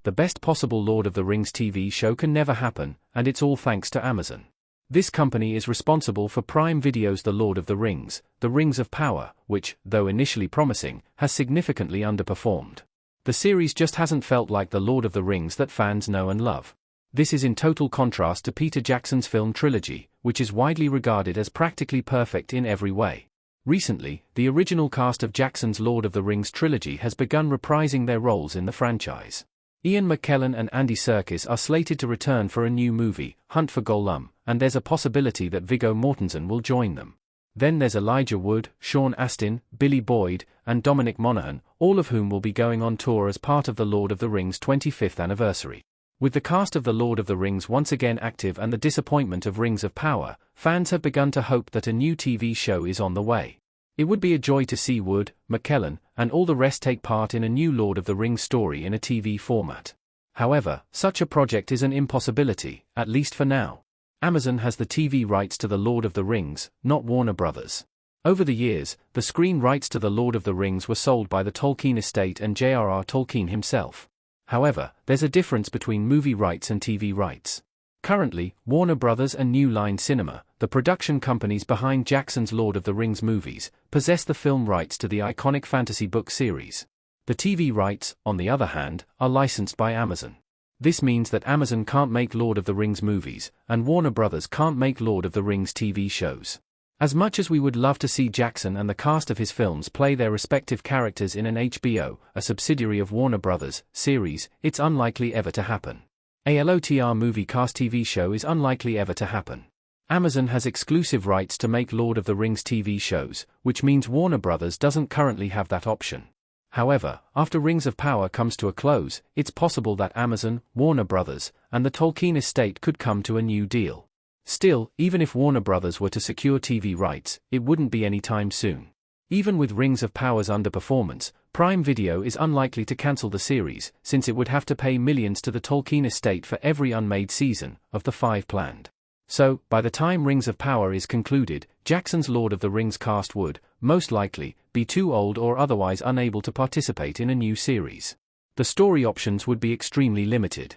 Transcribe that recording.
the best possible Lord of the Rings TV show can never happen, and it's all thanks to Amazon. This company is responsible for Prime Video's The Lord of the Rings, The Rings of Power, which, though initially promising, has significantly underperformed. The series just hasn't felt like the Lord of the Rings that fans know and love. This is in total contrast to Peter Jackson's film trilogy, which is widely regarded as practically perfect in every way. Recently, the original cast of Jackson's Lord of the Rings trilogy has begun reprising their roles in the franchise. Ian McKellen and Andy Serkis are slated to return for a new movie, Hunt for Gollum, and there's a possibility that Viggo Mortensen will join them. Then there's Elijah Wood, Sean Astin, Billy Boyd, and Dominic Monaghan, all of whom will be going on tour as part of the Lord of the Rings 25th anniversary. With the cast of the Lord of the Rings once again active and the disappointment of Rings of Power, fans have begun to hope that a new TV show is on the way. It would be a joy to see Wood, McKellen, and all the rest take part in a new Lord of the Rings story in a TV format. However, such a project is an impossibility, at least for now. Amazon has the TV rights to The Lord of the Rings, not Warner Brothers. Over the years, the screen rights to The Lord of the Rings were sold by the Tolkien estate and J.R.R. Tolkien himself. However, there's a difference between movie rights and TV rights. Currently, Warner Brothers and New Line Cinema, the production companies behind Jackson's Lord of the Rings movies, possess the film rights to the iconic fantasy book series. The TV rights, on the other hand, are licensed by Amazon. This means that Amazon can't make Lord of the Rings movies, and Warner Brothers can't make Lord of the Rings TV shows. As much as we would love to see Jackson and the cast of his films play their respective characters in an HBO, a subsidiary of Warner Brothers, series, it's unlikely ever to happen. A LOTR movie cast TV show is unlikely ever to happen. Amazon has exclusive rights to make Lord of the Rings TV shows, which means Warner Brothers doesn't currently have that option. However, after Rings of Power comes to a close, it's possible that Amazon, Warner Brothers, and the Tolkien estate could come to a new deal. Still, even if Warner Brothers were to secure TV rights, it wouldn't be anytime soon. Even with Rings of Power's underperformance, Prime Video is unlikely to cancel the series, since it would have to pay millions to the Tolkien estate for every unmade season, of the 5 planned. So, by the time Rings of Power is concluded, Jackson's Lord of the Rings cast would, most likely, be too old or otherwise unable to participate in a new series. The story options would be extremely limited.